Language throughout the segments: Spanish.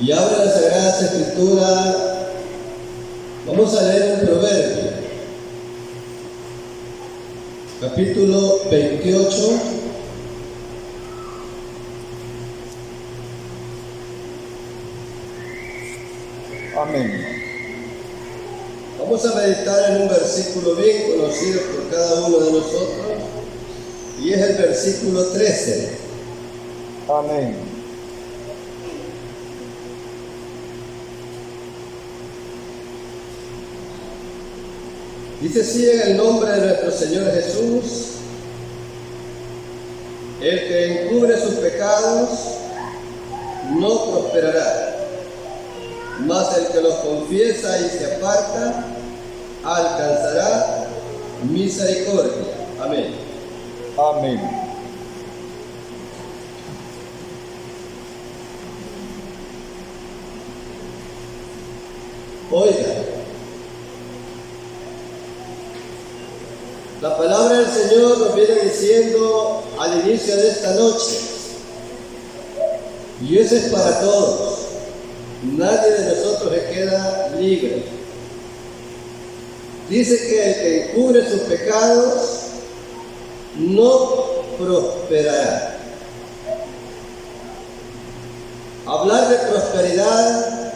Y abre las Sagradas Escrituras. Vamos a leer un proverbio. Capítulo 28. Amén. Vamos a meditar en un versículo bien conocido por cada uno de nosotros, y es el versículo 13. Amén. Dice así en el nombre de nuestro Señor Jesús: el que encubre sus pecados no prosperará, mas el que los confiesa y se aparta alcanzará misericordia. Amén. Amén. Oiga, la palabra del Señor nos viene diciendo al inicio de esta noche, y eso es para todos. Nadie de nosotros se queda libre. Dice que el que encubre sus pecados no prosperará. Hablar de prosperidad,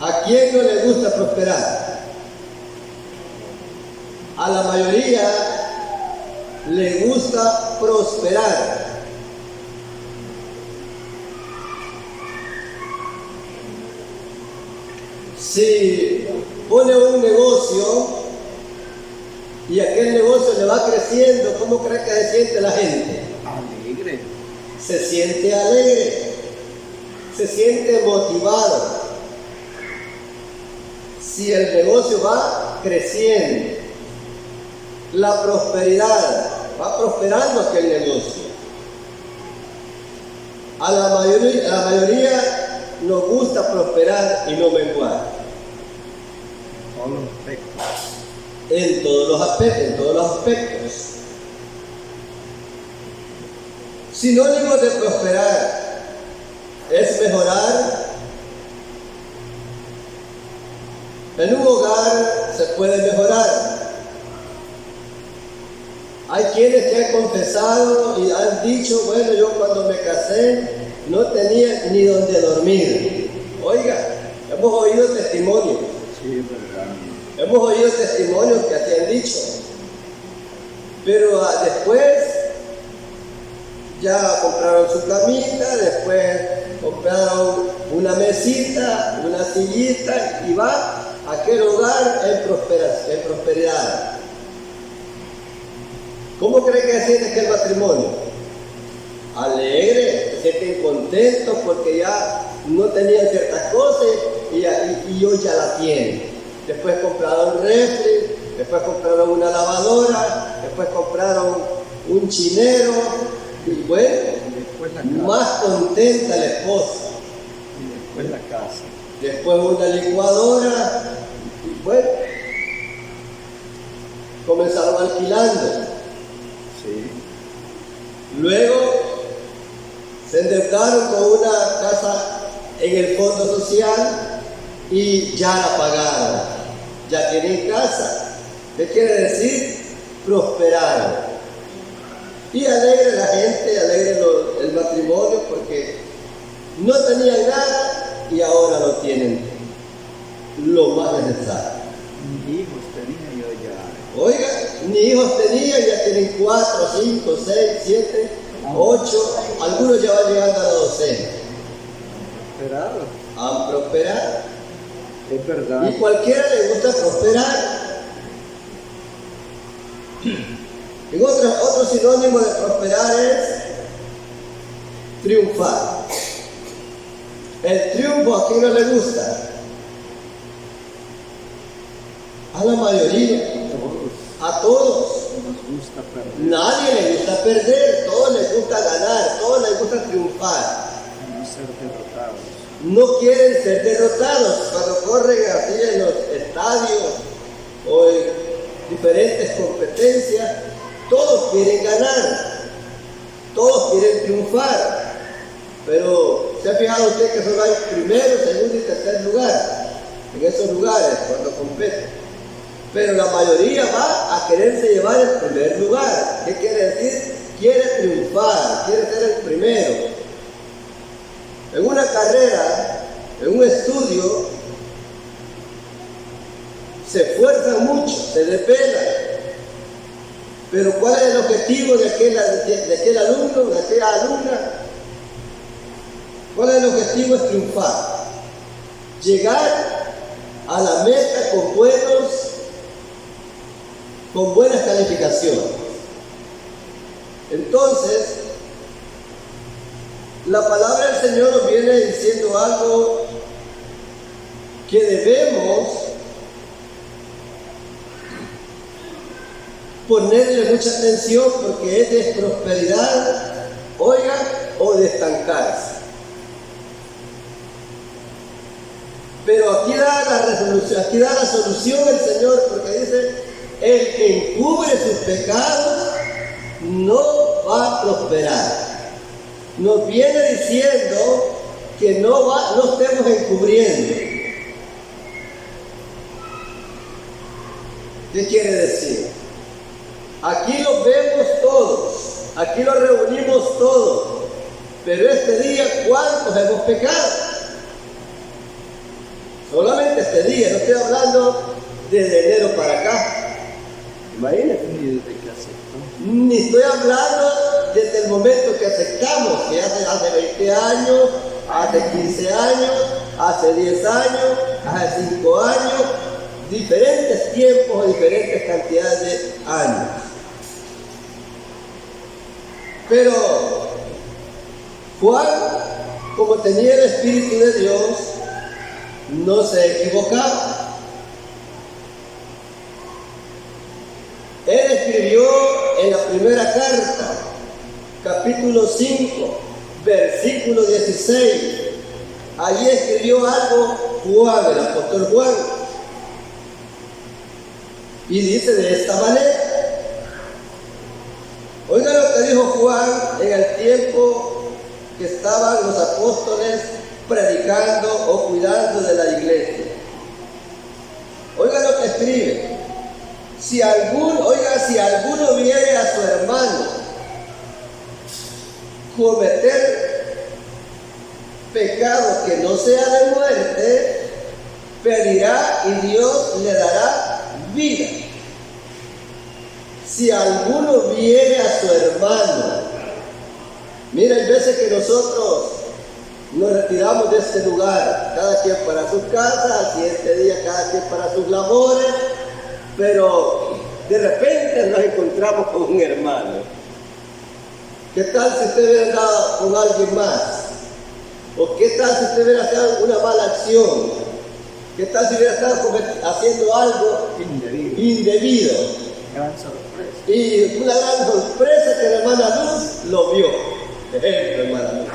¿a quién no le gusta prosperar? A la mayoría le gusta prosperar. Si pone un negocio y aquel negocio le va creciendo, ¿cómo cree que se siente la gente? Alegre. Se siente alegre, se siente motivado. Si el negocio va creciendo, la prosperidad, va prosperando aquel negocio. A la mayoría nos gusta prosperar y no menguar. En todos los aspectos. Sinónimos de prosperar es mejorar. En un hogar se puede mejorar. Hay quienes que han confesado y han dicho: bueno, yo cuando me casé no tenía ni donde dormir. Oiga, hemos oído testimonios. Sí, es verdad. Hemos oído testimonios que así han dicho. Pero después ya compraron su camita, después compraron una mesita, una sillita, y va a aquel hogar en prosperidad. ¿Cómo cree que se siente aquel matrimonio? Alegre, se sienten contentos porque ya no tenían ciertas cosas y hoy ya la tienen. Después compraron refri, después compraron una lavadora, después compraron un chinero, y bueno, más contenta la esposa. Y después la casa. Después una licuadora, y bueno, comenzaron alquilando. Sí. Luego se endeudaron con una casa en el fondo social y ya la pagaron. Ya tienen casa. ¿Qué quiere decir? Prosperaron. Y alegre la gente, alegre el matrimonio, porque no tenían nada y ahora lo tienen lo más necesario. Ni hijos tenía yo ya. Oiga, ni hijos tenían, ya tienen 4, 5, 6, 7, 8, algunos ya van llegando a la docena. Prosperado. Han prosperado. Es verdad. Y cualquiera le gusta prosperar. Y otro sinónimo de prosperar es triunfar. El triunfo, ¿a quién no le gusta? A la mayoría. A todos. Nos gusta perder. Nadie le gusta perder, todos les gusta ganar, todos les gusta triunfar. No ser derrotados. No quieren ser derrotados. Cuando corren así en los estadios o en diferentes competencias, todos quieren ganar, todos quieren triunfar, pero ¿Se ha fijado usted que solo hay primero, segundo y tercer lugar en esos lugares cuando compete? Pero la mayoría va a quererse llevar el primer lugar. ¿Qué quiere decir? Quiere triunfar, quiere ser el primero. En una carrera, en un estudio, se esfuerzan mucho, se desvelan. Pero ¿cuál es el objetivo de aquel alumno, de aquella alumna? ¿Cuál es el objetivo? Es triunfar. Llegar a la meta con buenas calificaciones. Entonces, la palabra del Señor nos viene diciendo algo que debemos ponerle mucha atención, porque es de prosperidad, oiga, o de estancarse. Pero aquí da la resolución, aquí da la solución el Señor, porque dice: el que encubre sus pecados no va a prosperar. Nos viene diciendo que no estemos encubriendo. ¿Qué quiere decir? Aquí los vemos todos, aquí los reunimos todos, pero este día, ¿cuántos hemos pecado? Solamente este día, no estoy hablando desde enero para acá. Imagínense. Ni desde que aceptó. Ni estoy hablando desde el momento que aceptamos, que hace 20 años, hace 15 años, hace 10 años, hace 5 años, diferentes tiempos o diferentes cantidades de años. Pero Juan, como tenía el Espíritu de Dios, no se equivocaba. Él escribió en la primera carta, capítulo 5, versículo 16. Allí escribió algo Juan, el apóstol Juan. Y dice de esta manera. Oiga lo que dijo Juan en el tiempo que estaban los apóstoles predicando o cuidando de la iglesia. Oiga lo que escribe. Si alguno viere a su hermano cometer pecado que no sea de muerte, pedirá y Dios le dará vida. Si alguno viere a su hermano, mira, hay veces que nosotros nos retiramos de este lugar, cada quien para su casa, al siguiente día cada quien para sus labores, pero de repente nos encontramos con un hermano. ¿Qué tal si usted hubiera andado con alguien más? ¿O qué tal si usted hubiera hecho una mala acción? ¿Qué tal si hubiera estado haciendo algo indebido? Gran sorpresa. Y una gran sorpresa que la hermana Luz lo vio. Ejemplo, hermana Luz.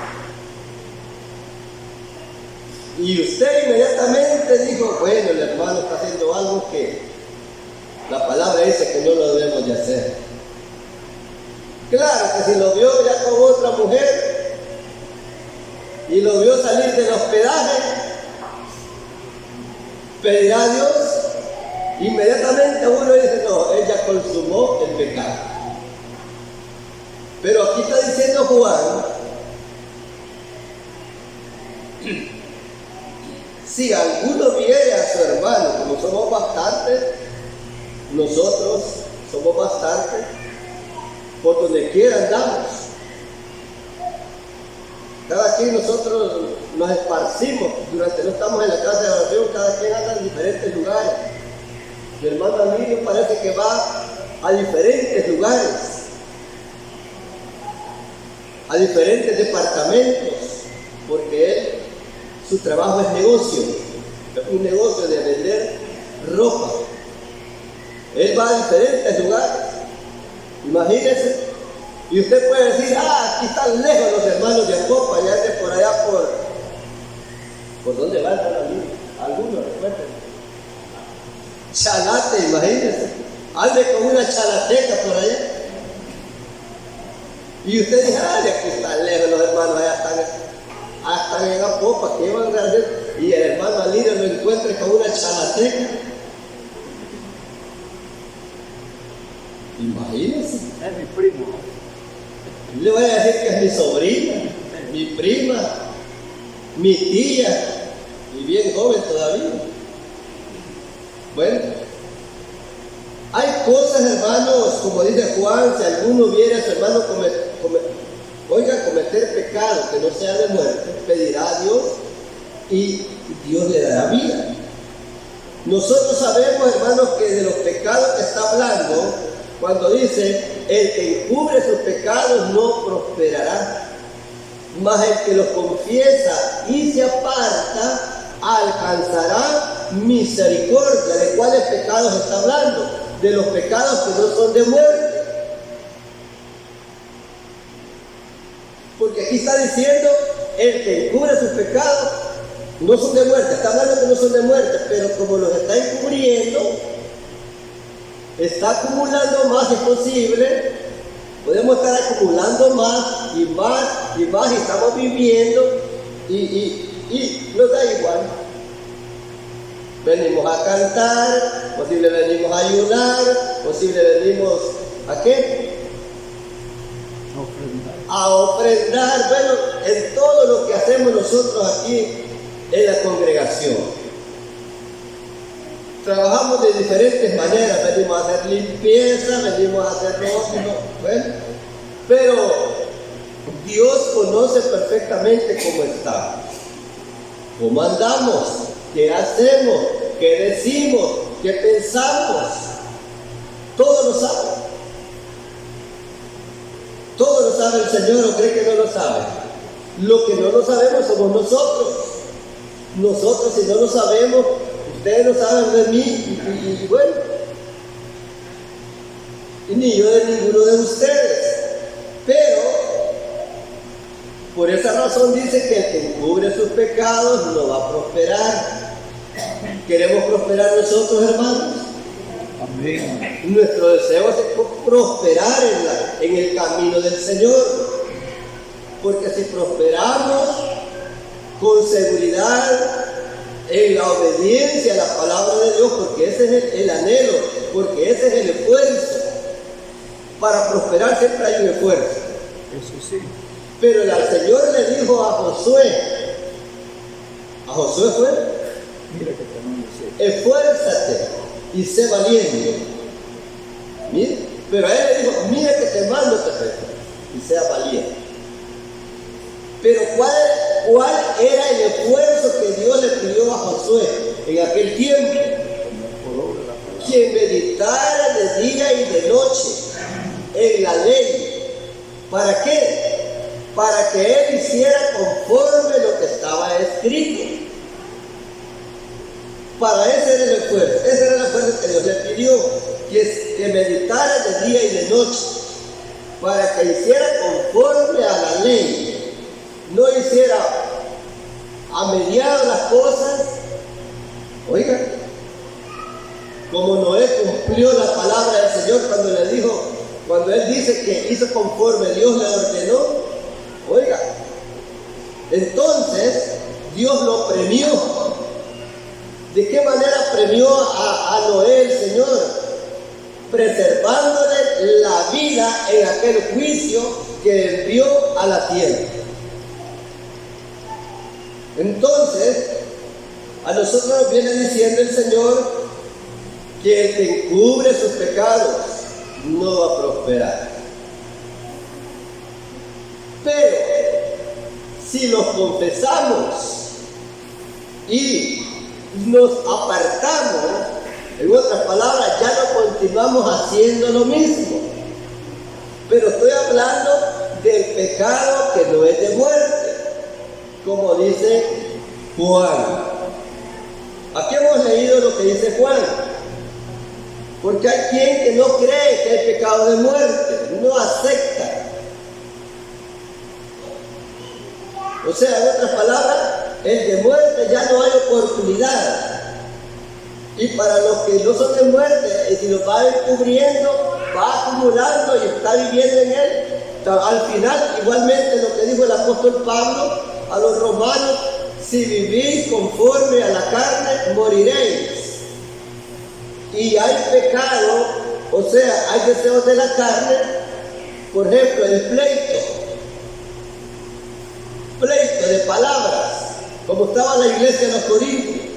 Y usted inmediatamente dijo: bueno, el hermano está haciendo algo que la palabra dice que no lo debemos de hacer. Claro que si lo vio ya con otra mujer y lo vio salir del hospedaje, pedirá a Dios. Inmediatamente uno dice: no, ella consumó el pecado. Pero aquí está diciendo Juan: si alguno viere a su hermano, como somos bastantes, nosotros somos bastantes, por donde quiera andamos. Cada quien nosotros nos esparcimos, durante no estamos en la casa de oración, cada quien anda en diferentes lugares. Mi hermano Emilio parece que va a diferentes lugares, a diferentes departamentos, porque él, su trabajo es negocio, es un negocio de vender ropa. Él va a diferentes lugares, imagínense. Y usted puede decir: aquí están lejos los hermanos de Acopa, ya de por allá ¿por dónde van algunos? Recuerden. Chalate, imagínense. Ande con una chalateca por allá. Y usted dice: aquí están lejos los hermanos, hasta en la popa, ¿qué van a hacer? Y el hermano Alirio lo encuentra con una chalateca. Imagínense. Es mi primo. Le voy a decir que es mi sobrina, mi prima, mi tía, y bien joven todavía. Bueno, hay cosas, hermanos, como dice Juan, si alguno viera a su hermano cometer pecado que no sea de muerte, pedirá a Dios y Dios le dará vida. Nosotros sabemos, hermanos, que de los pecados que está hablando, cuando dice, el que encubre sus pecados no prosperará, mas el que los confiesa y se aparta alcanzará misericordia. ¿De cuáles pecados está hablando? De los pecados que no son de muerte. Porque aquí está diciendo, el que encubre sus pecados no son de muerte. Está hablando que no son de muerte, pero como los está encubriendo, está acumulando más, es posible. Podemos estar acumulando más y más y más, y estamos viviendo y nos da igual. Venimos a cantar, posible venimos a ayunar, posible venimos ¿a qué? A ofrendar. Bueno, en todo lo que hacemos nosotros aquí en la congregación. Trabajamos de diferentes maneras, venimos a hacer limpieza, venimos a hacer rótulo, bueno, pero Dios conoce perfectamente cómo estamos, cómo andamos, qué hacemos, qué decimos, qué pensamos, todo lo sabe. Todo lo sabe el Señor, ¿o cree que no lo sabe? Lo que no lo sabemos somos nosotros. Nosotros, si no lo sabemos, ustedes no saben de mí, y bueno, y ni yo de ninguno de ustedes. Pero, por esa razón dice que el que encubre sus pecados no va a prosperar. ¿Queremos prosperar nosotros, hermanos? Amén. Nuestro deseo es prosperar en el camino del Señor. Porque si prosperamos con seguridad en la obediencia a la palabra de Dios, porque ese es el anhelo, porque ese es el esfuerzo. Para prosperar siempre hay un esfuerzo. Eso sí. Pero el Señor le dijo a Josué fue, Mira que te mando sé. esfuérzate y sé valiente. Mira, pero a él le dijo, mira que te mando y sea valiente. Pero ¿cuál era el esfuerzo que Dios le pidió a Josué en aquel tiempo? Que meditara de día y de noche en la ley. ¿Para qué? Para que él hiciera conforme lo que estaba escrito. Para ese era el esfuerzo que Dios le pidió, que meditara de día y de noche, para que hiciera conforme a la ley. No hiciera a mediado las cosas. Oiga, como Noé cumplió la palabra del Señor cuando él dice que hizo conforme Dios le ordenó. Oiga, entonces Dios lo premió. ¿De qué manera premió a Noé el Señor? Preservándole la vida en aquel juicio que envió a la tierra. Entonces, a nosotros nos viene diciendo el Señor que el que encubre sus pecados no va a prosperar. Pero, si los confesamos y nos apartamos, en otras palabras, ya no continuamos haciendo lo mismo. Pero estoy hablando del pecado que no es de muerte, como dice Juan. Aquí hemos leído lo que dice Juan, porque hay quien que no cree que hay pecado de muerte, no acepta. O sea, en otras palabras, el de muerte ya no hay oportunidad. Y para los que no son de muerte, si lo va encubriendo, va acumulando y está viviendo en él. Al final, igualmente lo que dijo el apóstol Pablo, a los romanos, si vivís conforme a la carne, moriréis. Y hay pecado, o sea, hay deseos de la carne, por ejemplo, el pleito de palabras, como estaba la iglesia de los Corintios,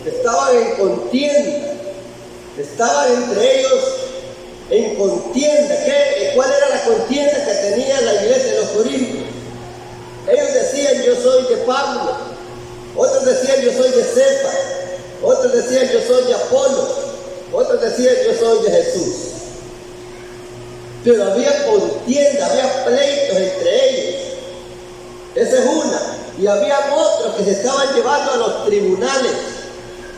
estaban en contienda, estaban entre ellos en contienda. ¿Cuál era la contienda que tenía la iglesia de los Corintios? Ellos decían, yo soy de Pablo, otros decían, yo soy de Cefas, otros decían, yo soy de Apolo, otros decían, yo soy de Jesús. Pero había contienda, había pleitos entre ellos. Esa es una. Y había otros que se estaban llevando a los tribunales.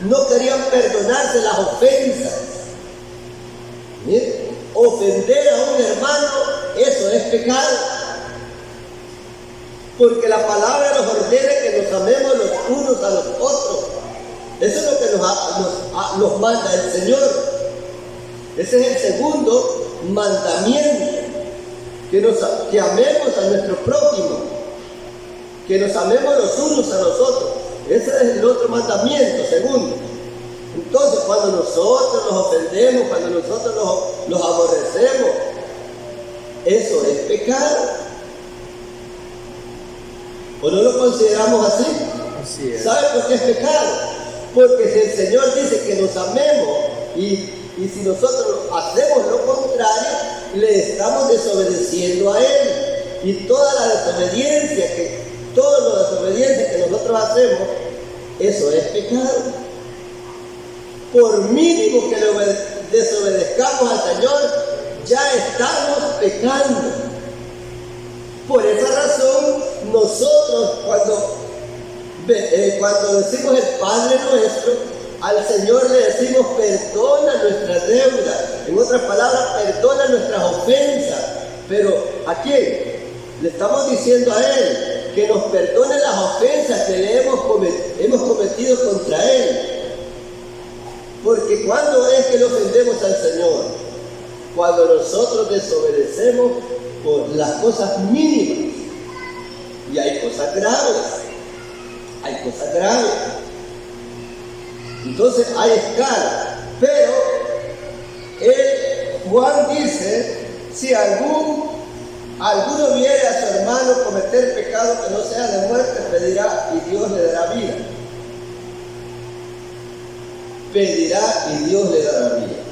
No querían perdonarse las ofensas. ¿Miren? Ofender a un hermano, eso es pecado. Porque la palabra nos ordena que nos amemos los unos a los otros. Eso es lo que nos manda el Señor. Ese es el segundo mandamiento. Que amemos a nuestro prójimo. Que nos amemos los unos a los otros. Ese es el otro mandamiento, segundo. Entonces, cuando nosotros nos ofendemos, cuando nosotros los aborrecemos, eso es pecado. ¿O no lo consideramos así? Así es. ¿Sabe por qué es pecado? Porque si el Señor dice que nos amemos y si nosotros hacemos lo contrario, le estamos desobedeciendo a Él. Y toda la desobediencia que nosotros hacemos, eso es pecado. Por mínimo que le desobedezcamos al Señor, ya estamos pecando. Por esa razón, nosotros cuando decimos el Padre Nuestro, al Señor le decimos perdona nuestras deudas. En otras palabras, perdona nuestras ofensas. Pero ¿a quién? Le estamos diciendo a Él que nos perdone las ofensas que le hemos cometido contra Él. Porque ¿cuándo es que le ofendemos al Señor? Cuando nosotros desobedecemos por las cosas mínimas. Y hay cosas graves. Entonces hay escala. Pero Juan dice, si alguno viere a su hermano cometer pecado que no sea de muerte, pedirá y Dios le dará vida. Pedirá y Dios le dará vida.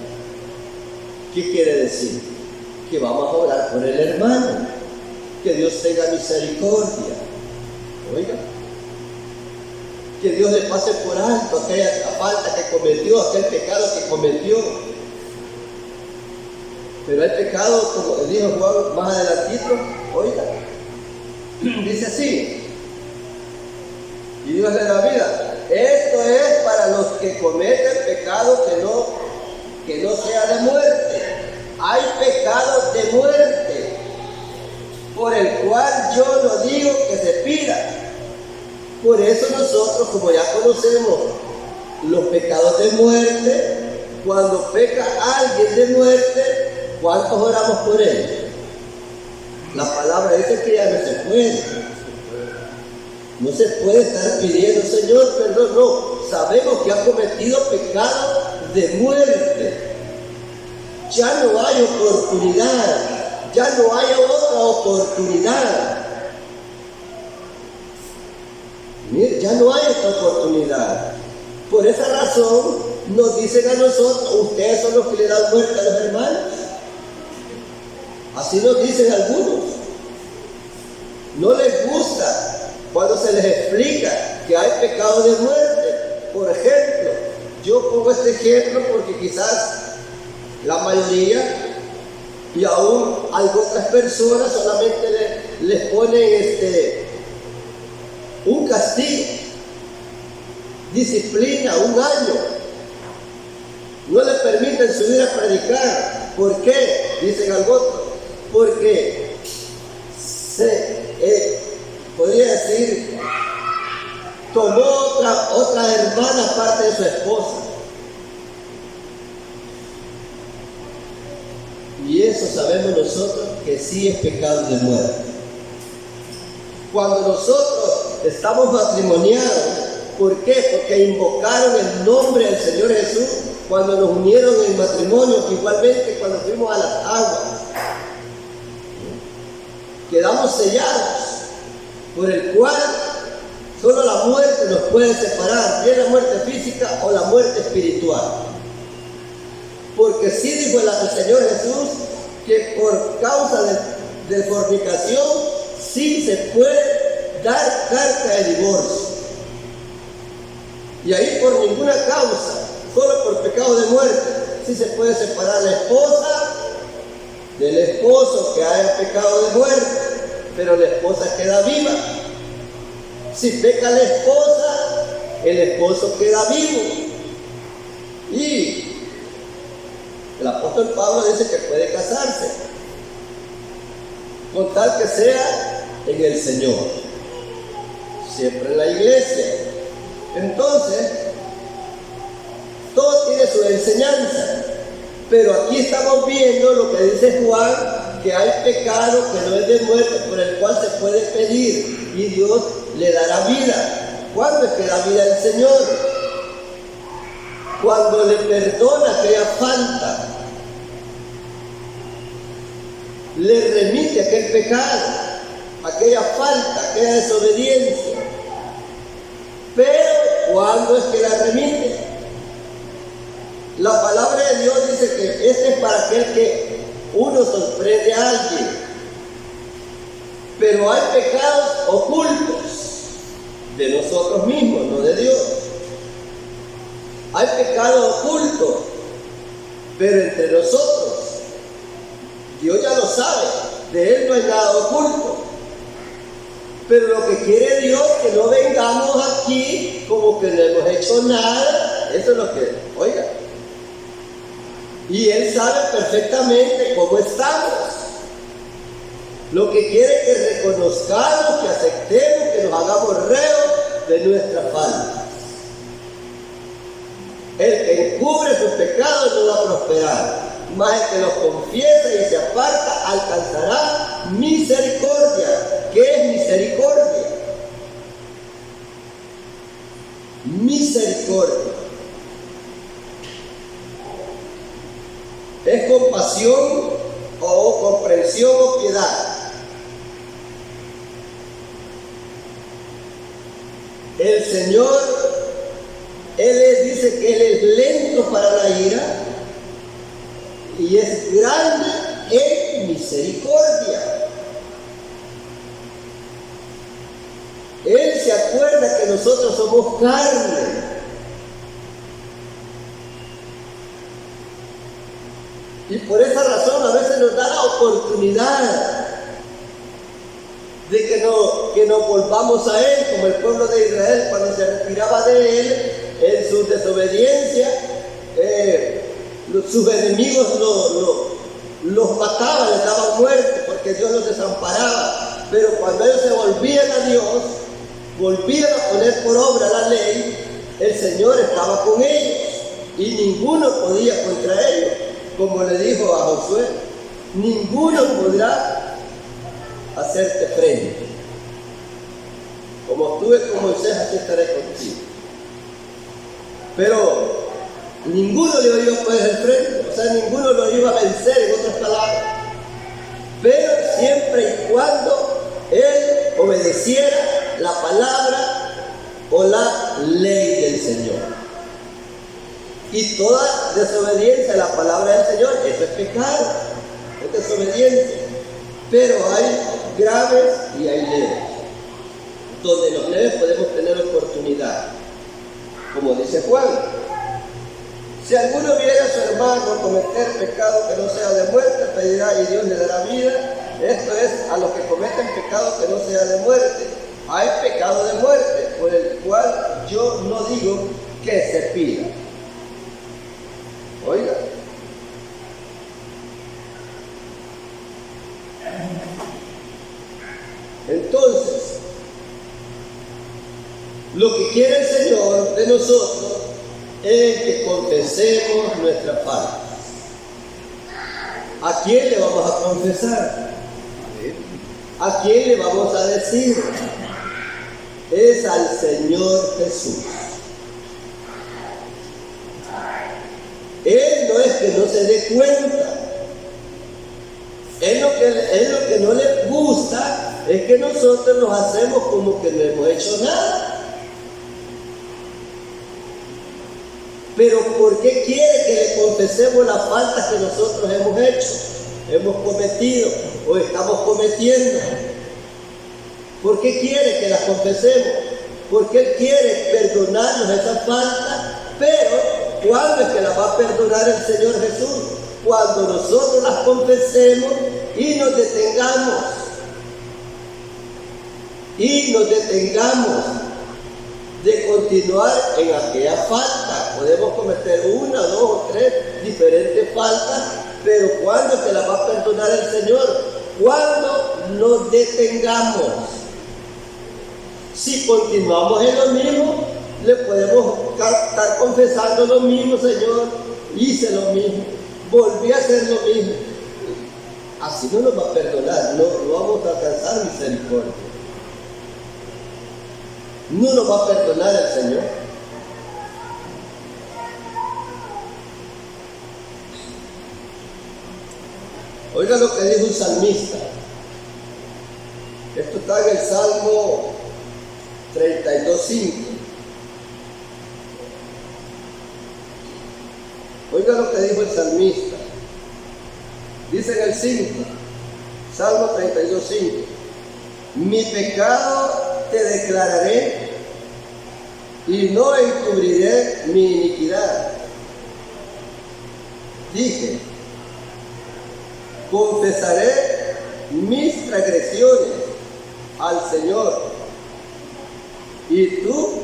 ¿Qué quiere decir? Que vamos a orar por el hermano, que Dios tenga misericordia. Oiga, que Dios le pase por alto aquella falta que cometió, aquel pecado que cometió. Pero el pecado, como dijo Juan más adelantito, oiga, dice así, y Dios le da vida. Esto es para los que cometen pecado que no sea de muerte. Hay pecados de muerte, por el cual yo no digo que se pida. Por eso nosotros, como ya conocemos los pecados de muerte, cuando peca alguien de muerte, ¿cuántos oramos por él? La palabra dice que ya no se puede. No se puede estar pidiendo, Señor, perdón, no. Sabemos que ha cometido pecado de muerte. Ya no hay oportunidad. Ya no hay otra oportunidad. Mire, ya no hay otra oportunidad. Por esa razón nos dicen a nosotros, ustedes son los que le dan muerte a los hermanos. Así nos dicen algunos. No les gusta cuando se les explica que hay pecado de muerte. Por ejemplo, yo pongo este ejemplo porque quizás la mayoría y aún otras personas solamente les ponen un castigo, disciplina, un año. No les permiten subir a predicar. ¿Por qué? Dicen algunos. Porque podría decir, tomó otra hermana parte de su esposa. Y eso sabemos nosotros que sí es pecado de muerte. Cuando nosotros estamos matrimoniados. ¿Por qué? Porque invocaron el nombre del Señor Jesús cuando nos unieron en matrimonio, igualmente cuando fuimos a las aguas. Quedamos sellados, por el cual solo la muerte nos puede separar, bien la muerte física o la muerte espiritual. Porque sí dijo el Señor Jesús que por causa de fornicación sí se puede dar carta de divorcio. Y ahí por ninguna causa, solo por pecado de muerte, sí se puede separar la esposa del esposo que haya pecado de muerte, pero la esposa queda viva. Si peca la esposa, el esposo queda vivo. Y el apóstol Pablo dice que puede casarse, con tal que sea en el Señor, siempre en la iglesia. Entonces, todo tiene su enseñanza, pero aquí estamos viendo lo que dice Juan, que hay pecado que no es de muerte, por el cual se puede pedir, y Dios le dará vida. ¿Cuándo es que da vida el Señor? Cuando le perdona aquella falta, le remite aquel pecado, aquella falta, aquella desobediencia. Pero, ¿cuándo es que la remite? La palabra de Dios dice que este es para aquel que uno sorprende a alguien. Pero hay pecados ocultos de nosotros mismos, no de Dios. Hay pecado oculto, pero entre nosotros. Dios ya lo sabe, de Él no hay nada oculto. Pero lo que quiere Dios es que no vengamos aquí como que no hemos hecho nada. Eso es lo que, oiga. Y Él sabe perfectamente cómo estamos. Lo que quiere es que reconozcamos, que aceptemos, que nos hagamos reos de nuestra falta. El que encubre sus pecados no va a prosperar, mas el que los confiesa y se aparta alcanzará misericordia. ¿Qué es misericordia? Misericordia es compasión o comprensión o piedad. El Señor, Él dice que Él es lento para la ira y es grande en misericordia. Él se acuerda que nosotros somos carne. Y por esa razón a veces nos da la oportunidad de que nos volvamos a Él, como el pueblo de Israel cuando se retiraba de Él en su desobediencia. Sus enemigos los mataban, les daban muerte porque Dios los desamparaba. Pero cuando ellos se volvían a Dios, volvían a poner por obra la ley, el Señor estaba con ellos y ninguno podía contra ellos. Como le dijo a Josué, ninguno podrá hacerte frente. Como estuve con Moisés, así estaré contigo. Pero ninguno le iba a poner el frente, o sea, ninguno lo iba a vencer, en otras palabras. Pero siempre y cuando él obedeciera la palabra o la ley del Señor. Y toda desobediencia a la palabra del Señor, eso es pecado, es desobediencia. Pero hay graves y hay leves. Donde los leves podemos tener oportunidad. Como dice Juan, si alguno viera a su hermano cometer pecado que no sea de muerte, pedirá y Dios le dará vida. Esto es a los que cometen pecado que no sea de muerte. Hay pecado de muerte, por el cual yo no digo que se pida. Oiga. Entonces, lo que quiere el Señor de nosotros es que confesemos nuestra falta. ¿A quién le vamos a confesar? ¿A quién le vamos a decir? es al Señor Jesús. Él no es que no se dé cuenta. Él lo que no le gusta es que nosotros nos hacemos como que no hemos hecho nada. Pero ¿por qué quiere que le confesemos las faltas que nosotros hemos hecho, hemos cometido o estamos cometiendo? ¿Por qué quiere que las confesemos? Porque Él quiere perdonarnos esas faltas, pero ¿cuándo es que las va a perdonar el Señor Jesús? Cuando nosotros las confesemos y nos detengamos. Y nos detengamos de continuar en aquella falta. Podemos cometer una, dos o tres diferentes faltas, pero ¿cuándo es que las va a perdonar el Señor? Cuando nos detengamos. Si continuamos en lo mismo, le podemos estar confesando lo mismo: Señor, hice lo mismo, volví a hacer lo mismo. Así no nos va a perdonar, no vamos a alcanzar misericordia. No nos va a perdonar el Señor. Oiga lo que dijo un salmista. Esto está en el Salmo 32:5. Oiga lo que dijo el salmista. Dice en el 5, Salmo 32:5: mi pecado te declararé y no encubriré mi iniquidad. Dije, confesaré mis transgresiones al Señor, y tú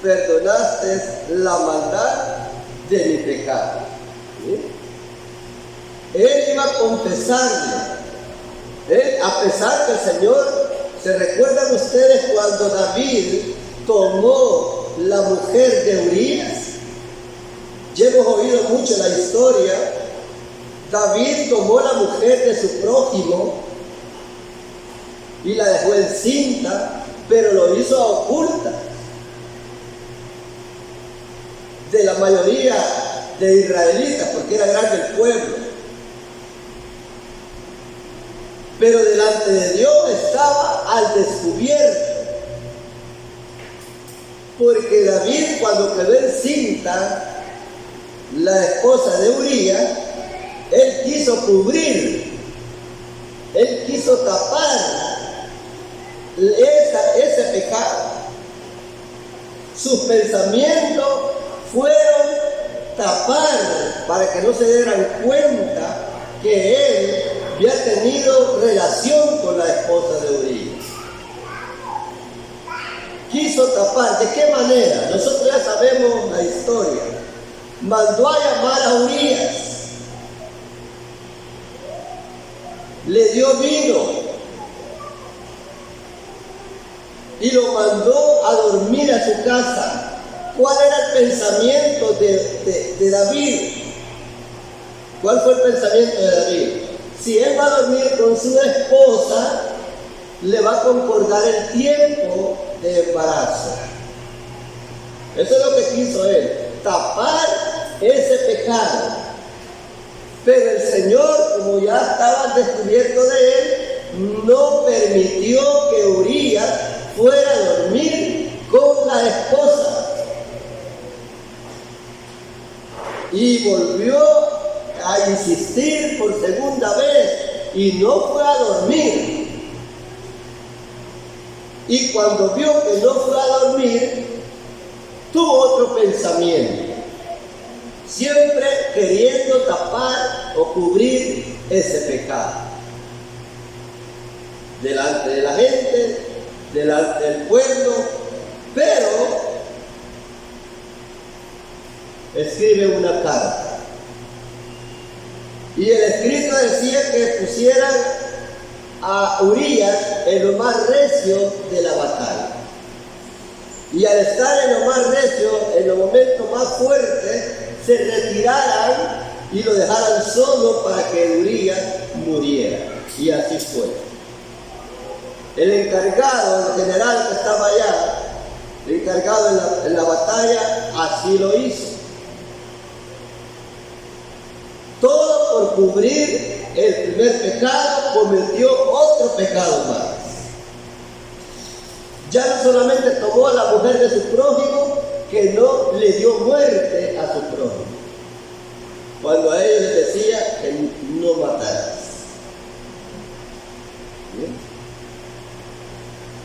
perdonaste la maldad de mi pecado. ¿Sí? Él iba a confesarle. A pesar que el Señor, ¿se recuerdan ustedes cuando David tomó la mujer de Urías? Ya hemos oído mucho la historia. David tomó la mujer de su prójimo y la dejó encinta, pero lo hizo a ocultas de la mayoría de israelitas, porque era grande el pueblo. Pero delante de Dios estaba al descubierto, porque David, cuando quedó encinta la esposa de Urías, él quiso cubrir, él quiso tapar ese pecado. Sus pensamientos fueron tapar para que no se dieran cuenta que él había tenido relación con la esposa de Urías. Quiso tapar. ¿De qué manera? Nosotros ya sabemos la historia. Mandó a llamar a Urías, le dio vino y lo mandó a dormir a su casa. ¿Cuál era el pensamiento de David? ¿Cuál fue el pensamiento de David? Si él va a dormir con su esposa, le va a concordar el tiempo de embarazo. Eso es lo que quiso él, tapar ese pecado. Pero el Señor, como ya estaba descubierto de él, no permitió que Urías fuera a dormir con la esposa. Y volvió a insistir por segunda vez y no fue a dormir. Y cuando vio que no fue a dormir, tuvo otro pensamiento, siempre queriendo tapar o cubrir ese pecado delante de la gente, delante del pueblo. Pero escribe una carta, y el escrito decía que pusieran a Urías en lo más recio de la batalla. Y al estar en lo más recio, en los momentos más fuertes, se retiraran y lo dejaran solo para que Urías muriera. Y así fue. El encargado, el general que estaba allá, encargado en la batalla, así lo hizo. Todo por cubrir el primer pecado, cometió otro pecado más. Ya no solamente tomó a la mujer de su prójimo, que no le dio muerte a su prójimo, cuando a ellos les decía que no matarás. ¿Bien?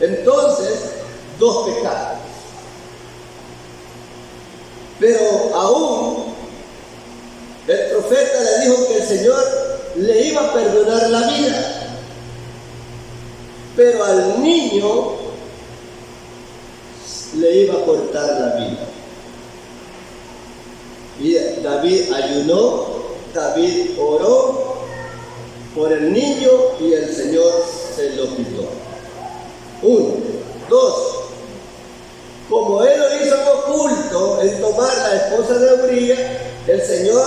Entonces, dos pecados. Pero aún el profeta le dijo que el Señor le iba a perdonar la vida, pero al niño le iba a cortar la vida. Y David ayunó, David oró por el niño y el Señor se lo quitó. 1, 2. Como él lo hizo en oculto en tomar la esposa de Uría, el Señor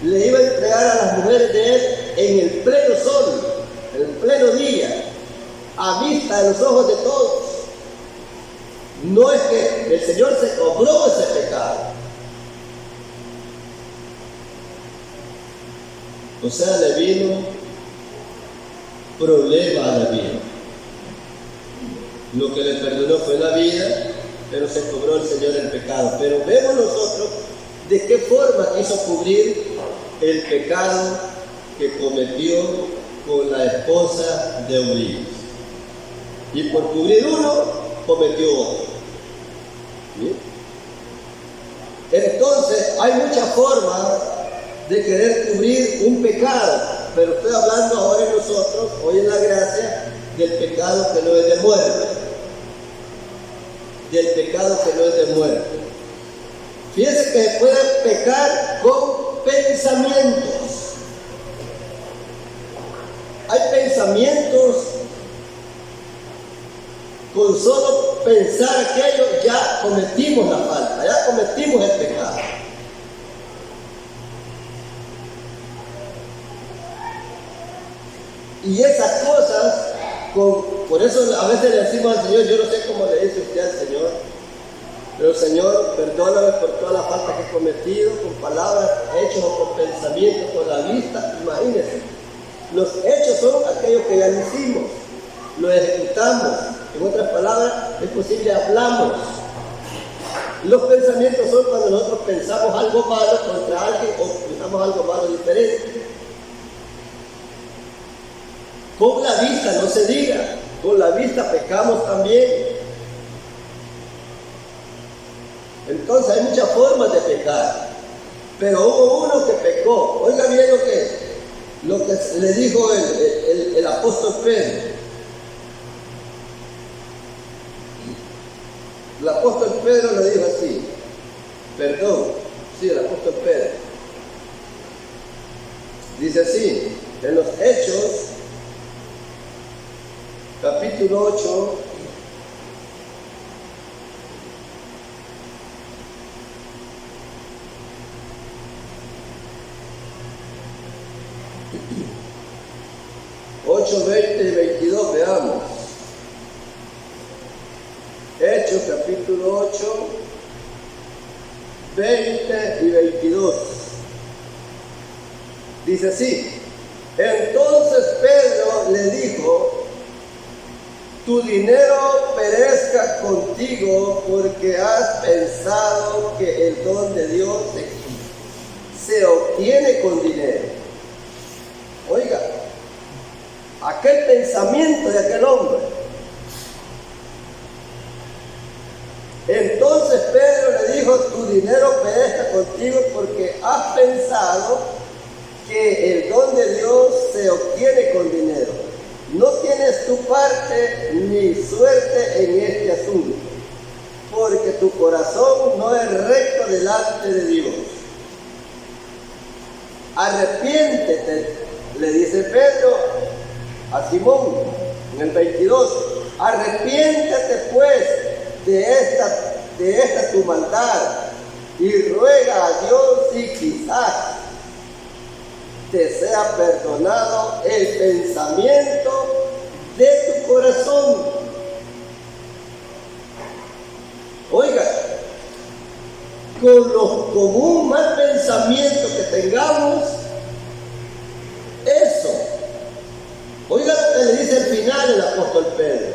le iba a entregar a las mujeres de él en el pleno sol, en el pleno día, a vista de los ojos de todos. No es que el Señor se cobró ese pecado. O sea, le vino problema a David. Lo que le perdonó fue la vida, pero se cobró el Señor el pecado. Pero vemos nosotros de qué forma quiso cubrir el pecado que cometió con la esposa de Urías. Y por cubrir uno, cometió otro. ¿Bien? Entonces, hay muchas formas de querer cubrir un pecado, pero estoy hablando ahora en nosotros, hoy en la gracia, del pecado que no es de muerte. Del pecado que no es de muerte. Fíjense que se puede pecar con pensamientos. Hay pensamientos, con solo pensar aquello ya cometimos la falta, ya cometimos el pecado. Y esas cosas, por eso a veces le decimos al Señor, yo no sé cómo le dice usted al Señor, pero Señor, perdóname por toda la falta que he cometido, con palabras, hechos o con pensamientos, con la vista. Imagínense, los hechos son aquellos que ya hicimos, lo ejecutamos. En otras palabras, es posible hablamos. Los pensamientos son cuando nosotros pensamos algo malo contra alguien o pensamos algo malo diferente. Con la vista, no se diga, con la vista pecamos también. Entonces hay muchas formas de pecar, pero hubo uno que pecó. Oiga bien lo que le dijo el apóstol Pedro. El apóstol Pedro le dijo así, el apóstol Pedro. Dice así, en los Hechos, capítulo 8, Hechos 20 y 22, veamos. Hechos capítulo 8, 20 y 22. Dice así, entonces Pedro le dijo, tu dinero perezca contigo porque has pensado que el don de Dios se obtiene con dinero. Oiga, aquel pensamiento de aquel hombre. Entonces Pedro le dijo, tu dinero perezca contigo porque has pensado que el don de Dios se obtiene con dinero. No tienes tu parte ni suerte en este asunto, porque tu corazón no es recto delante de Dios. Arrepiéntete, le dice Pedro a Simón en el 22, arrepiéntete pues de esta tu maldad y ruega a Dios y quizás te sea perdonado el pensamiento de tu corazón. Oiga, con un mal pensamiento que tengamos, eso. Oiga lo que le dice al final el apóstol Pedro.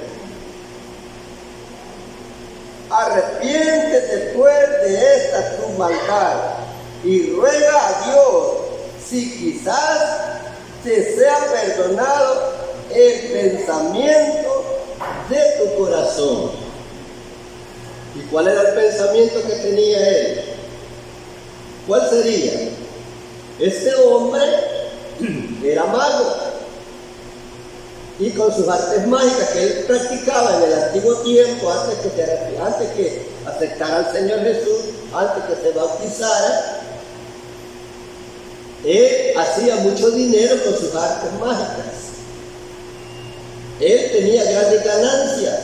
Arrepiéntete pues de esta tu maldad y ruega a Dios si quizás te sea perdonado el pensamiento de tu corazón. ¿Y cuál era el pensamiento que tenía él? ¿Cuál sería? Este hombre era mago y con sus artes mágicas que él practicaba en el antiguo tiempo, antes que aceptara al Señor Jesús, antes que se bautizara, él hacía mucho dinero con sus artes mágicas. Él tenía grandes ganancias.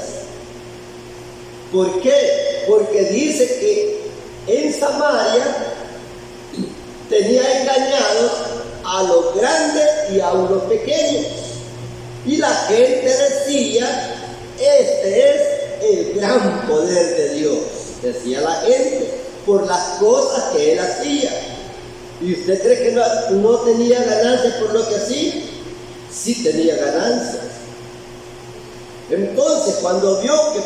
¿Por qué? Porque dice que en Samaria tenía engañados a los grandes y a los pequeños. Y la gente decía, este es el gran poder de Dios, decía la gente, por las cosas que él hacía. ¿Y usted cree que no tenía ganancias por lo que hacía? Sí tenía ganancias. Entonces, cuando vio que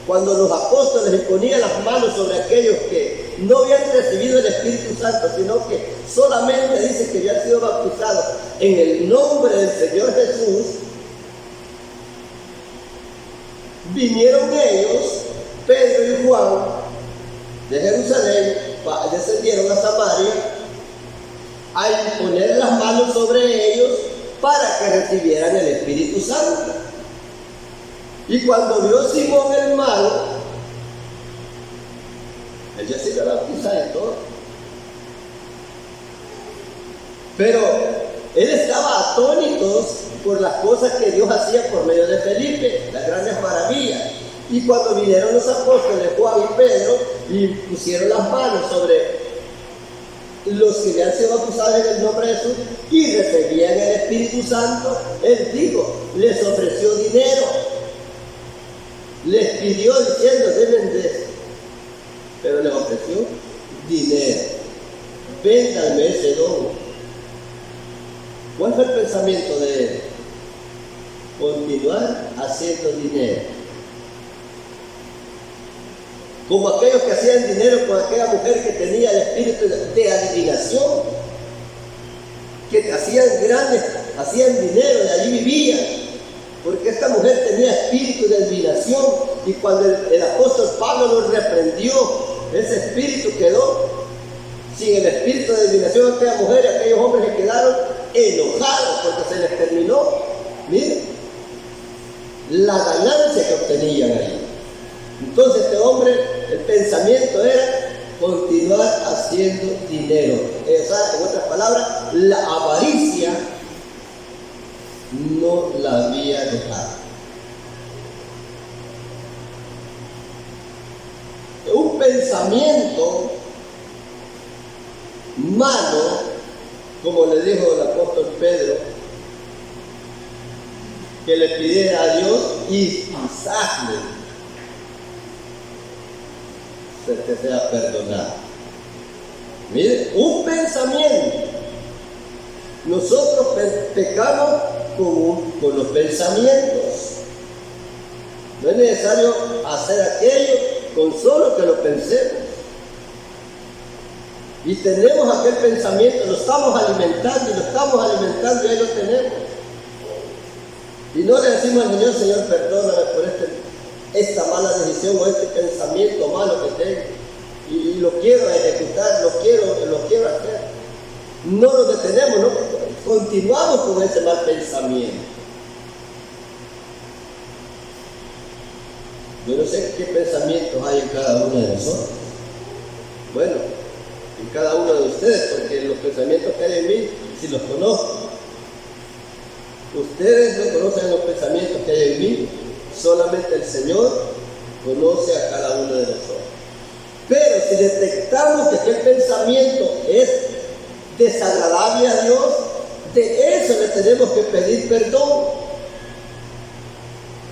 cuando los apóstoles le ponían las manos sobre aquellos que no habían recibido el Espíritu Santo, sino que solamente dice que habían sido bautizados en el nombre del Señor Jesús, vinieron ellos, Pedro y Juan, de Jerusalén, descendieron a Samaria, a imponer las manos sobre ellos para que recibieran el Espíritu Santo. Y cuando vio Simón el mago, él ya se iba a bautizar y todo, pero él estaba atónito por las cosas que Dios hacía por medio de Felipe, las grandes maravillas. Y cuando vinieron los apóstoles Juan y Pedro y pusieron las manos sobre los que habían sido bautizados en el nombre de Jesús y recibían el Espíritu Santo, él dijo, les ofreció dinero, les pidió diciendo, deben de esto, pero les ofreció dinero. Véndanme ese don. ¿Cuál fue el pensamiento de él? Continuar haciendo dinero. Como aquellos que hacían dinero con aquella mujer que tenía el espíritu de adivinación, que hacían dinero, de allí vivían, porque esta mujer tenía espíritu de adivinación, y cuando el apóstol Pablo lo reprendió, ese espíritu quedó sin el espíritu de adivinación. Aquella mujer y aquellos hombres que quedaron enojados porque se les terminó, miren, la ganancia que obtenían ahí. Entonces este hombre, el pensamiento era continuar haciendo dinero. En otras palabras, la avaricia no la había dejado. Un pensamiento malo, como le dijo el apóstol Pedro, que le pidiera a Dios y quizás se te sea perdonado. Mire, un pensamiento. Nosotros pecamos con los pensamientos. No es necesario hacer aquello con solo que lo pensemos. Y tenemos aquel pensamiento, lo estamos alimentando y ahí lo tenemos. Y no le decimos al Señor, Señor, perdóname por esta mala decisión o este pensamiento malo que tengo. Y lo quiero ejecutar, lo quiero hacer. No lo detenemos, no, continuamos con ese mal pensamiento. Yo no sé qué pensamientos hay en cada uno de nosotros. Bueno, en cada uno de ustedes, porque los pensamientos que hay en mí, si los conozco. Ustedes no conocen los pensamientos que hay en mí, solamente el Señor conoce a cada uno de nosotros. Pero si detectamos que aquel pensamiento es desagradable a Dios, de eso le tenemos que pedir perdón.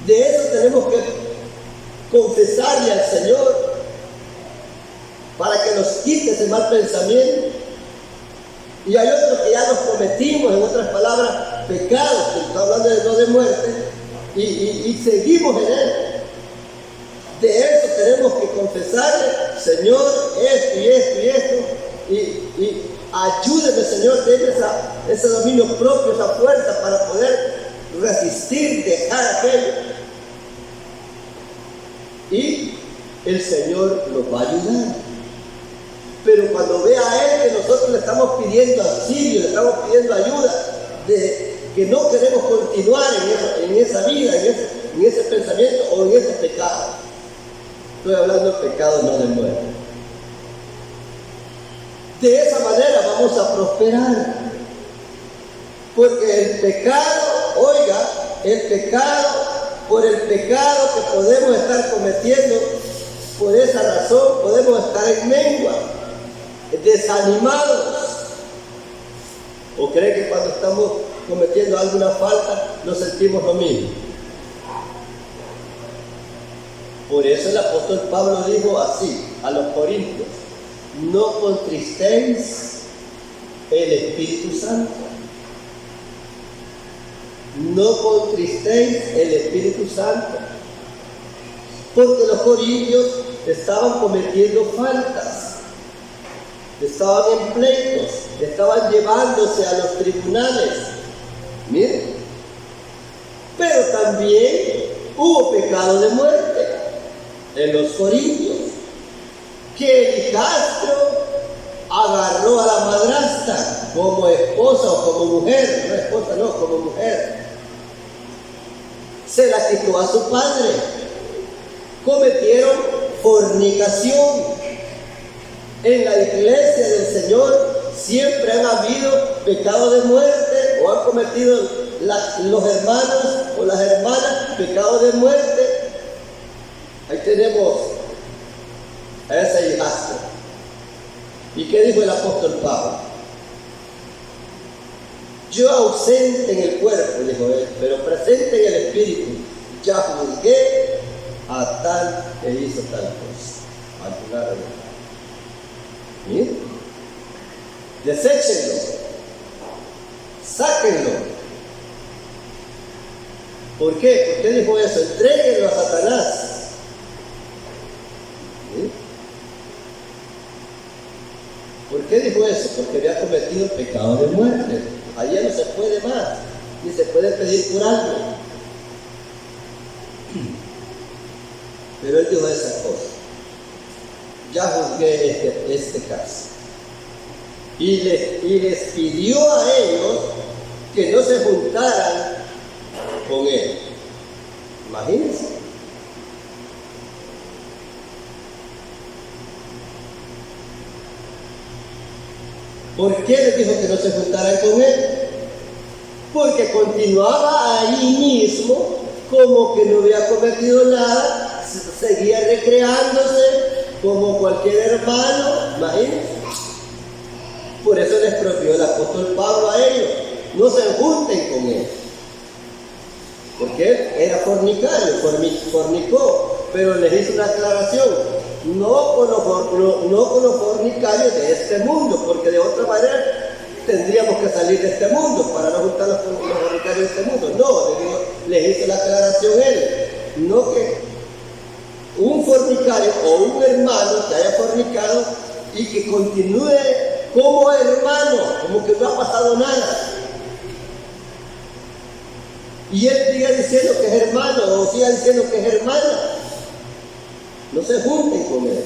De eso tenemos que confesarle al Señor para que nos quite ese mal pensamiento. Y hay otros que ya los cometimos, en otras palabras, pecados, que está hablando de no de muerte, y seguimos en él. De eso tenemos que confesarle, Señor, esto y esto y esto, y ayúdeme, Señor, denme ese dominio propio, esa fuerza para poder resistir, dejar aquello. Y el Señor nos va a ayudar. Pero cuando vea a Él que nosotros le estamos pidiendo auxilio, le estamos pidiendo ayuda, de que no queremos continuar en esa vida, en ese pensamiento o en ese pecado. Estoy hablando de pecado, no de muerte. De esa manera vamos a prosperar. Porque el pecado, oiga, el pecado, por el pecado que podemos estar cometiendo, por esa razón podemos estar en mengua, desanimados. ¿O cree que cuando estamos cometiendo alguna falta nos sentimos lo mismo? Por eso el apóstol Pablo dijo así a los corintios: no contristéis el Espíritu Santo. No contristéis el Espíritu Santo. Porque los corintios estaban cometiendo faltas, estaban en pleitos, estaban llevándose a los tribunales. Miren, pero también hubo pecado de muerte en los corintios, que el hijastro agarró a la madrastra como esposa o como mujer, no esposa, no, como mujer, se la quitó a su padre, cometieron fornicación. En la iglesia del Señor siempre han habido pecado de muerte, o han cometido los hermanos o las hermanas pecado de muerte. Ahí tenemos a ese hijastro. ¿Y qué dijo el apóstol Pablo? Yo ausente en el cuerpo, dijo él, pero presente en el espíritu, ya juzgué a tal que hizo tal cosa. Al lugar de ¿sí? Deséchenlo, sáquenlo. ¿Por qué? ¿Por qué dijo eso? Entréguenlo a Satanás. ¿Sí? ¿Por qué dijo eso? Porque había cometido pecado de muerte. Allá no se puede más, ni se puede pedir por algo. Pero él dijo esas cosas. Ya juzgué este caso. Y les pidió a ellos que no se juntaran con él. Imagínense. ¿Por qué les dijo que no se juntaran con él? Porque continuaba ahí mismo como que no había cometido nada, seguía recreándose como cualquier hermano, imagínense. Por eso les prohibió el apóstol Pablo a ellos: no se junten con él. Porque él era fornicario, fornicó, pero les hizo una aclaración: no con los fornicarios de este mundo, porque de otra manera tendríamos que salir de este mundo para no juntarnos con los fornicarios de este mundo. No, les hizo la aclaración él: no que un fornicario o un hermano que haya fornicado y que continúe como hermano, como que no ha pasado nada, y él siga diciendo que es hermano o siga diciendo que es hermana. No se junten con él.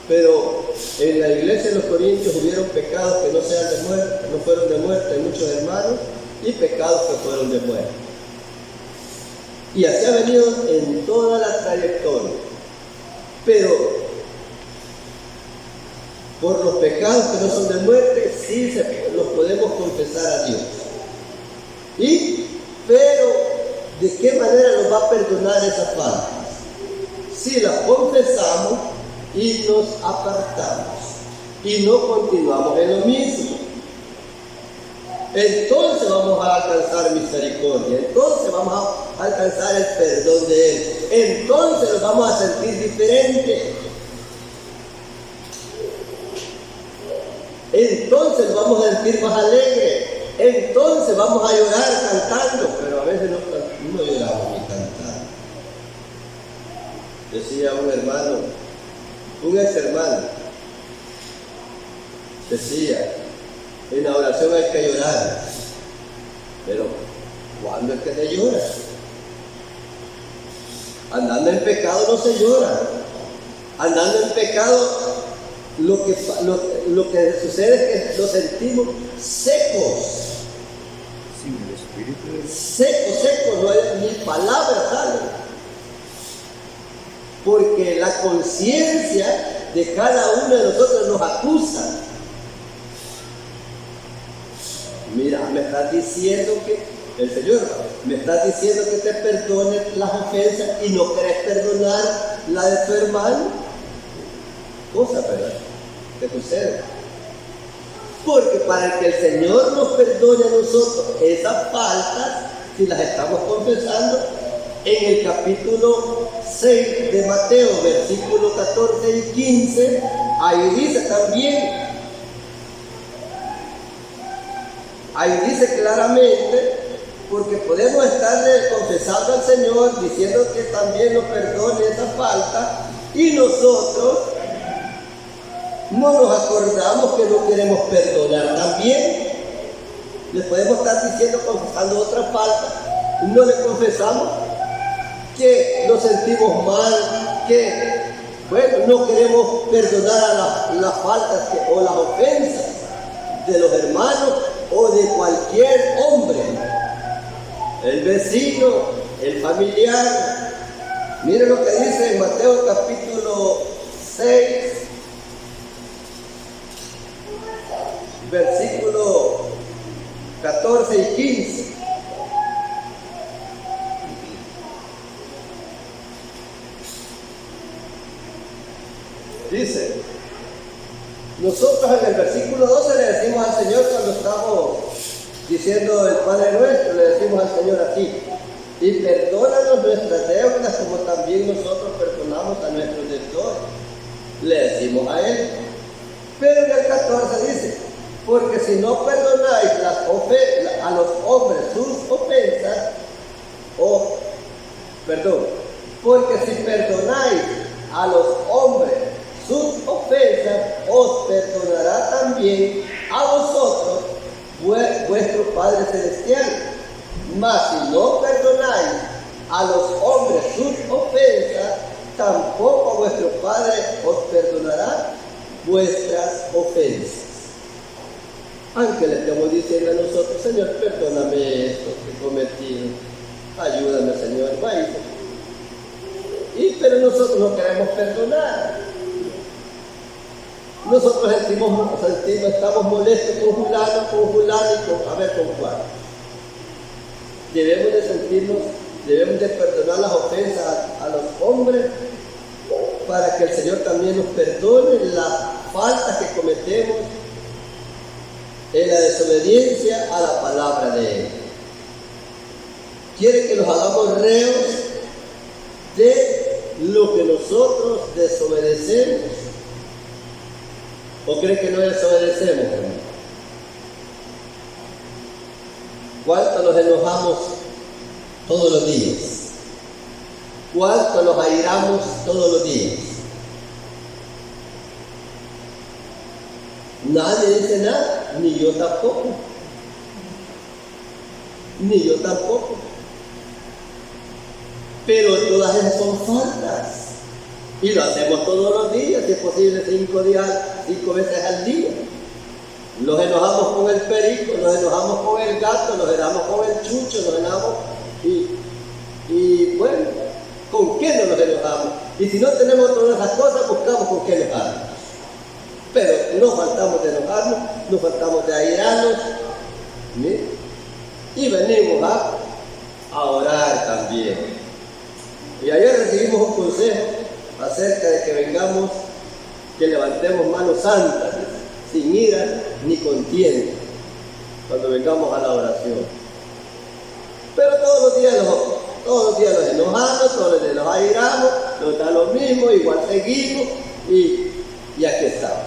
Pero en la iglesia de los Corintios hubieron pecados que no sean de muerte, no fueron de muerte, hay muchos hermanos, y pecados que fueron de muerte. Y así ha venido en toda la trayectoria. Pero por los pecados que no son de muerte, sí los podemos confesar a Dios. Pero, ¿de qué manera nos va a perdonar esas faltas? Si las confesamos y nos apartamos y no continuamos en lo mismo. entonces vamos a alcanzar misericordia, entonces vamos a alcanzar el perdón de Él, entonces nos vamos a sentir diferentes, entonces nos vamos a sentir más alegres, entonces vamos a llorar cantando, pero a veces no lloramos ni cantando. Decía un hermano, un ex hermano, decía, en la oración hay que llorar, pero ¿cuándo es que se llora? Andando en pecado no se llora. Andando en pecado lo que sucede es que nos sentimos secos. Sin el Espíritu de Dios. Secos, no hay ni palabras salen. Porque la conciencia de cada uno de nosotros nos acusa. Mira, me estás diciendo que el Señor, me estás diciendo que te perdone las ofensas y no querés perdonar la de tu hermano. Cosa, ¿verdad? ¿Qué sucede? Porque para que el Señor nos perdone a nosotros esas faltas, si las estamos confesando, en el capítulo 6 de Mateo, versículos 14 y 15, ahí dice también, ahí dice claramente, porque podemos estarle confesando al Señor, diciendo que también nos perdone esa falta, y nosotros no nos acordamos que no queremos perdonar también. Le podemos estar diciendo, confesando otra falta, no le confesamos que nos sentimos mal, que, bueno, no queremos perdonar a las faltas o las ofensas de los hermanos o de cualquier hombre, el vecino, el familiar. Miren lo que dice en Mateo capítulo 6, versículo 14 y 15. Dice, nosotros en el versículo 12 le decimos al Señor cuando estamos diciendo el Padre Nuestro, le decimos al Señor así: y perdónanos nuestras deudas como también nosotros perdonamos a nuestros deudores. Le decimos a Él. Pero en el 14 dice: porque si no perdonáis a los hombres sus ofensas, porque si perdonáis a los hombres sus ofensas, os perdonará también a vosotros vuestro Padre Celestial. Mas si no perdonáis a los hombres sus ofensas, tampoco vuestro Padre os perdonará vuestras ofensas. Aunque le estemos diciendo a nosotros: Señor, perdóname esto que he cometido, ayúdame, Señor, vaya. Pero nosotros no queremos perdonar. Nosotros estamos molestos con fulano y con cuál. Debemos de perdonar las ofensas a los hombres para que el Señor también nos perdone las faltas que cometemos en la desobediencia a la palabra de Él. Quiere que nos hagamos reos de lo que nosotros desobedecemos. ¿O cree que no desobedecemos, hermano? ¿Cuánto nos enojamos todos los días? ¿Cuánto nos airamos todos los días? Nadie dice nada, ni yo tampoco. Ni yo tampoco. Pero todas esas son faltas. Y lo hacemos todos los días, si es posible 5 veces al día. Nos enojamos con el perico, nos enojamos con el gato, nos enojamos con el chucho, nos enojamos y bueno, ¿con qué no nos enojamos? Y si no tenemos todas esas cosas, buscamos con qué enojarnos. Pero no faltamos de enojarnos, no faltamos de airarnos, ¿sí? Y venimos a orar también. Y ayer recibimos un consejo acerca de que vengamos, que levantemos manos santas, sin ira ni contienda. cuando vengamos a la oración. Pero todos los días nos enojamos, todos los días nos airamos, nos da lo mismo, igual seguimos y aquí estamos.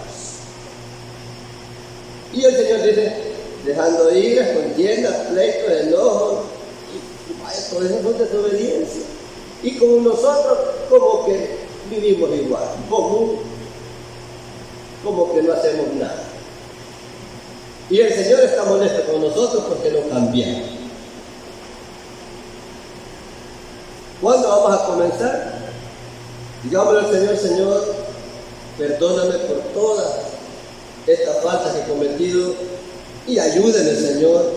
Y el Señor dice, dejando iras, contiendas, pleitos, enojos, y vaya, todo eso es desobediencia. Y con nosotros como que vivimos igual, como que no hacemos nada. Y el Señor está molesto con nosotros porque no cambiamos. ¿Cuándo vamos a comenzar? Digámosle al Señor, Señor, perdóname por todas estas faltas que he cometido y ayúdame, Señor,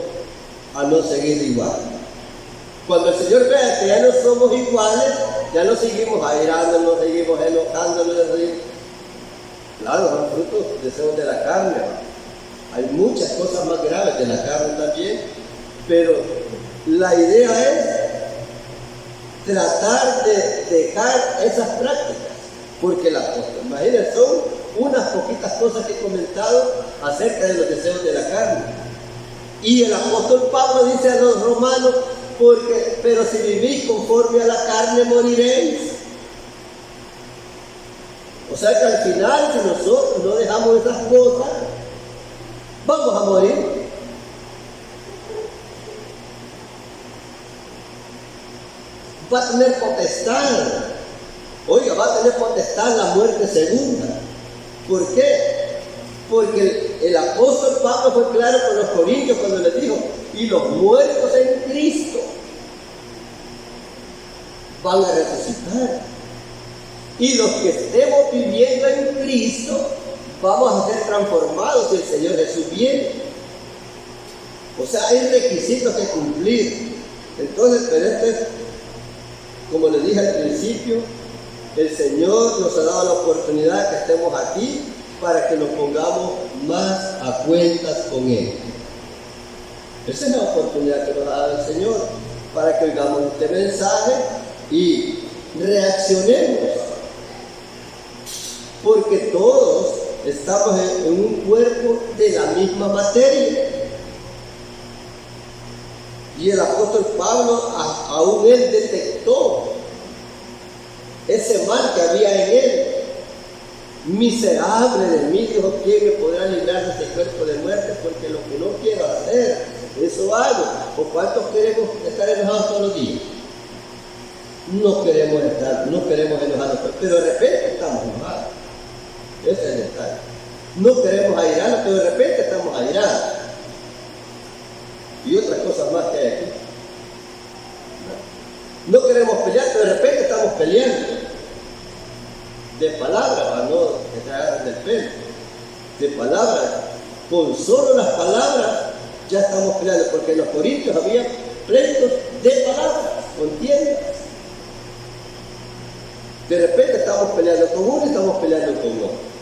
a no seguir igual. Cuando el Señor vea que ya no somos iguales, ya no seguimos airándonos, seguimos enojándonos, claro, son frutos, deseos de la carne. Hay muchas cosas más graves de la carne también, pero la idea es tratar de dejar esas prácticas, porque imagínense, son unas poquitas cosas que he comentado acerca de los deseos de la carne. Y el apóstol Pablo dice a los romanos, pero si vivís conforme a la carne moriréis. O sea que al final, si nosotros no dejamos esas cosas, vamos a morir. Va a tener potestad. Oiga, va a tener potestad la muerte segunda. ¿Por qué? Porque el apóstol Pablo fue claro con los corintios cuando les dijo, y los muertos en Cristo van a resucitar. Y los que estemos viviendo en Cristo vamos a ser transformados si el Señor Jesús viene. O sea, hay requisitos que cumplir. Entonces, pero como les dije al principio, el Señor nos ha dado la oportunidad que estemos aquí para que nos pongamos más a cuentas con Él. Esa es la oportunidad que nos ha dado el Señor, para que oigamos este mensaje y reaccionemos. Porque todos estamos en un cuerpo de la misma materia. Y el apóstol Pablo, aún él detectó ese mal que había en él. Miserable de mí, dijo, ¿quién me podrá librar de este cuerpo de muerte? Porque lo que no quiero hacer, eso hago. ¿O cuántos queremos estar enojados todos los días? No queremos enojarnos, pero de repente estamos enojados. Ese es el detalle. No queremos airarnos, pero de repente estamos airados. Y otras cosas más que hay aquí. No queremos pelear, pero de repente estamos peleando. De palabras, para no que te agarren del pelo. De palabras. Con solo las palabras ya estamos peleando, porque en los corintios había pleitos de palabras, contiendas. De repente estamos peleando con uno y estamos peleando con otro.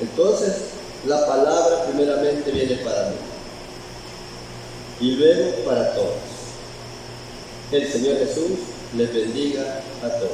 Entonces, la palabra primeramente viene para mí y luego para todos. El Señor Jesús les bendiga a todos.